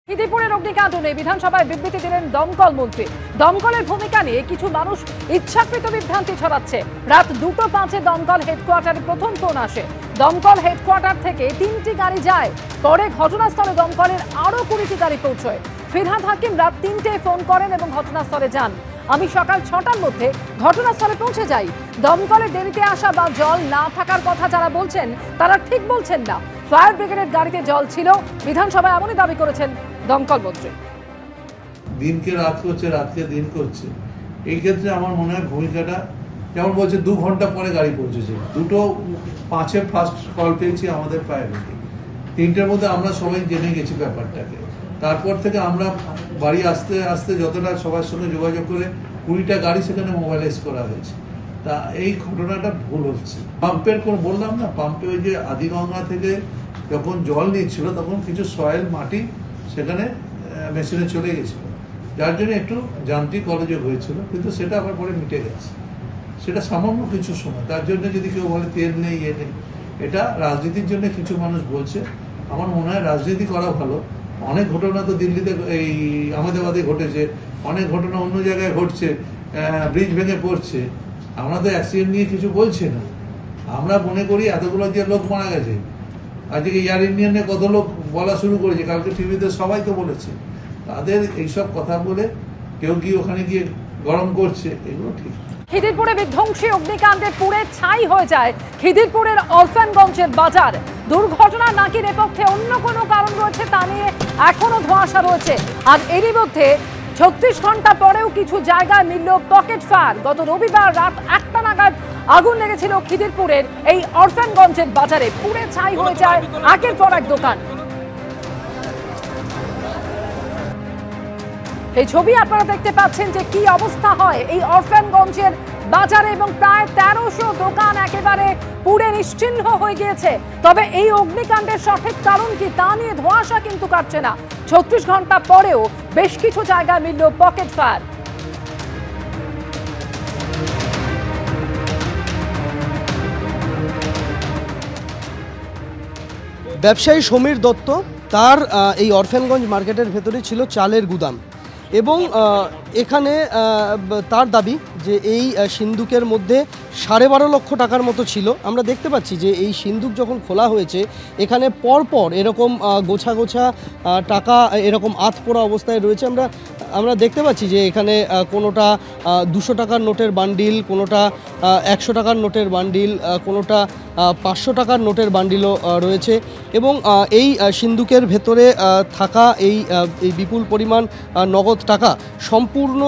খিদিরপুরের অগ্নিকাণ্ড নিয়ে বিধানসভায় বিবৃতি দিলেন দমকল মন্ত্রী। দমকলের ভূমিকা নিয়ে কিছু মানুষ ইচ্ছাকৃত বিভ্রান্তি ছড়াচ্ছে। রাত 2:05 দমকল হেডকোয়ার্টারে প্রথম ফোন আসে। দমকল হেডকোয়ার্টার থেকে 3টি গাড়ি যায়। পরে ঘটনাস্থলে দমকলের আরো 20টি গাড়ি পৌঁছয়। ফিরহাদ হাকিম রাত 3টায় ফোন করেন এবং ঘটনাস্থলে যান। আমি সকাল 6টার মধ্যে ঘটনাস্থলে পৌঁছে যাই। দমকলে দেরিতে আসা বা জল না থাকার কথা যারা বলছেন তারা ঠিক বলছেন না। ফায়ার ব্রিগেডের গাড়িতে জল ছিল। বিধানসভায় এমনই দাবি করেছেন দমকল মন্ত্রী। দিনকে রাত করছে, রাতকে দিন করছে। এই ক্ষেত্রে আমার মনে হয় ভূমিকাটা যেমন বলছে 2 ঘন্টা পরে গাড়ি পৌঁছেছে। 2:05 ফার্স্ট কল পেয়েছি আমাদের ফায়ার ব্রিগেড। 3টের মধ্যে আমরা সবাই জেনে গেছি ব্যাপারটাকে। তারপর থেকে আমরা বাড়ি আসতে আসতে যতটা সবার সঙ্গে যোগাযোগ করে 20টা গাড়ি সেখানে মোবাইলাইজ করা হয়েছে। তা এই ঘটনাটা ভুল হচ্ছে। পাম্পের কোন বললাম না, পাম্পে ওই যে আদিগঙ্গা থেকে যখন জল নিচ্ছিল তখন কিছু সয়েল মাটি সেখানে মেশিনে চলে গেছিল, যার জন্য একটু যান্ত্রিক গোলযোগ হয়েছিল, কিন্তু সেটা আবার পরে মিটে গেছে। সেটা সামান্য কিছু সময়। তার জন্য যদি কেউ বলে তেল নেই, ইয়ে নেই, এটা রাজনীতির জন্য কিছু মানুষ বলছে। আমার মনে হয় রাজনীতি করা ভালো। অনেক ঘটনা তো দিল্লিতে, এই আহমেদাবাদে ঘটেছে, অনেক ঘটনা অন্য জায়গায় ঘটছে, ব্রিজ ভেঙে পড়ছে। আমরা তো অ্যাক্সিডেন্ট নিয়ে কিছু বলছি না। আমরা মনে করি এতগুলো যে লোক মারা গেছে, আজকে এয়ার ইন্ডিয়ানে কত লোক বলা শুরু করেছে, কালকে টিভিতে সবাই তো বলেছে। তাদের এইসব কথা বলে কেউ কি ওখানে গিয়ে গরম করছে, এগুলো ঠিক। খিদিরপুরে বিধ্বংসী অগ্নিকাণ্ডে পুড়ে ছাই হয়ে যায় খিদিরপুরের অরফানগঞ্জের বাজার। দুর্ঘটনা নাকি নেপথ্যে অন্য কোনো কারণ রয়েছে তা নিয়ে এখনো ধোঁয়াশা রয়েছে। আর এরই মধ্যে 36 ঘন্টা পরেও কিছু জায়গায় মিলল পকেট ফায়ার। গত রবিবার রাত 1টা নাগাদ আগুন লেগেছিল খিদিরপুরের এই অরফানগঞ্জের বাজারে। পুড়ে ছাই হয়ে যায় একের পর এক দোকান। এই ছবি আপনারা দেখতে পাচ্ছেন যে কি অবস্থা হয় এই অরফানগঞ্জের বাজারে, এবং প্রায় 1300 দোকান একেবারে পুড়ে নিশ্চিহ্ন হয়ে গিয়েছে। তবে এই অগ্নিকাণ্ডের সঠিক কারণ কি তা নিয়ে ধোঁয়াশা কিন্তু কাটছে না। 36 ঘন্টা পরেও বেশ কিছু জায়গায় মিলল পকেট ফায়ার। ব্যবসায়ী সমীর দত্ত, তার এই অরফানগঞ্জ মার্কেটের ভেতরে ছিল চালের গুদাম, এবং এখানে তার দাবি যে এই সিন্দুকের মধ্যে 12.5 লক্ষ টাকার মতো ছিল। আমরা দেখতে পাচ্ছি যে এই সিন্দুক যখন খোলা হয়েছে এখানে পরপর এরকম গোছা গোছা টাকা এরকম আধপোড়া অবস্থায় রয়েছে। আমরা দেখতে পাচ্ছি যে এখানে কোনোটা 200 টাকার নোটের বান্ডিল, কোনোটা 100 টাকার নোটের বান্ডিল, কোনোটা 500 টাকার নোটের বান্ডিলও রয়েছে। এবং এই সিন্দুকের ভেতরে থাকা এই বিপুল পরিমাণ নগদ টাকা সম্পূর্ণ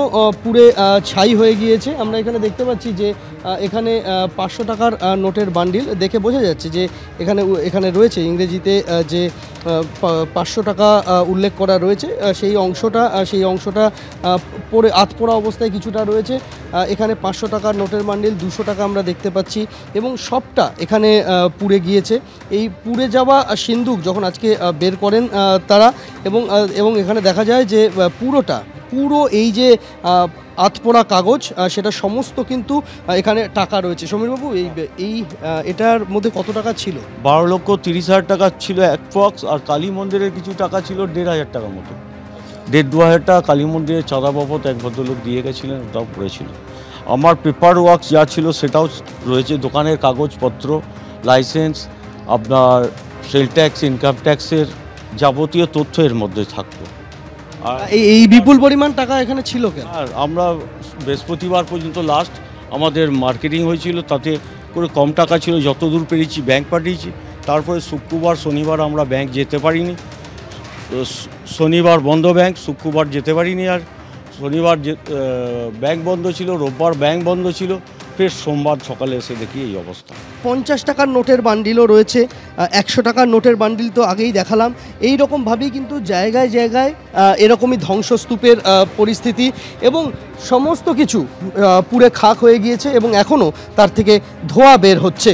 পুড়ে ছাই হয়ে গিয়েছে। আমরা এখানে দেখতে পাচ্ছি যে এখানে 500 টাকার নোটের বান্ডিল দেখে বোঝা যাচ্ছে যে এখানে রয়েছে ইংরেজিতে যে 500 টাকা উল্লেখ করা রয়েছে, সেই অংশটা পরে আধপোড়া অবস্থায় কিছুটা রয়েছে। এখানে 500 টাকার নোটের বান্ডিল, 200 টাকা আমরা দেখতে পাচ্ছি, এবং সবটা এখানে পুড়ে গিয়েছে। এই পুড়ে যাওয়া সিন্দুক যখন আজকে বের করেন তারা, এবং এখানে দেখা যায় যে পুরো এই যে আধপোড়া কাগজ, সেটা সমস্ত কিন্তু এখানে টাকা রয়েছে। সমীরবাবু, এটার মধ্যে কত টাকা ছিল? 12,30,000 টাকা ছিল অ্যাপ্রক্স, আর কালী মন্দিরের কিছু টাকা ছিল 1,500 টাকার মতো। 1,500-2,000 টাকা কালী মন্দিরের চাঁদা বাবদ এক ভদ্রলোক দিয়ে গেছিলেন, ওটাও পড়েছিল। আমার পেপার ওয়ার্কস যা ছিল সেটাও রয়েছে, দোকানের কাগজপত্র, লাইসেন্স, আপনার সেল ট্যাক্স, ইনকাম ট্যাক্সের যাবতীয় তথ্য এর মধ্যে থাকতো। আর এই বিপুল পরিমাণ টাকা এখানে ছিল কেন? আর আমরা বৃহস্পতিবার পর্যন্ত লাস্ট আমাদের মার্কেটিং হয়েছিল, তাতে করে কম টাকা ছিল, যতদূর পেরেছি ব্যাংক পাঠিয়েছি। তারপরে শুক্রবার শনিবার আমরা ব্যাংক যেতে পারিনি, শনিবার বন্ধ ব্যাংক, শুক্রবার যেতে পারিনি। আর শনিবার ব্যাংক বন্ধ ছিল, রোববার ব্যাংক বন্ধ ছিল, ফের সোমবার সকালে এসে দেখি এই অবস্থা। 50 টাকার নোটের বান্ডিলও রয়েছে, 100 টাকার নোটের বান্ডিল তো আগেই দেখালাম। এই রকমভাবেই কিন্তু জায়গায় জায়গায় এরকমই ধ্বংসস্তূপের পরিস্থিতি, এবং সমস্ত কিছু পুড়ে খাক হয়ে গিয়েছে, এবং এখনও তার থেকে ধোঁয়া বের হচ্ছে।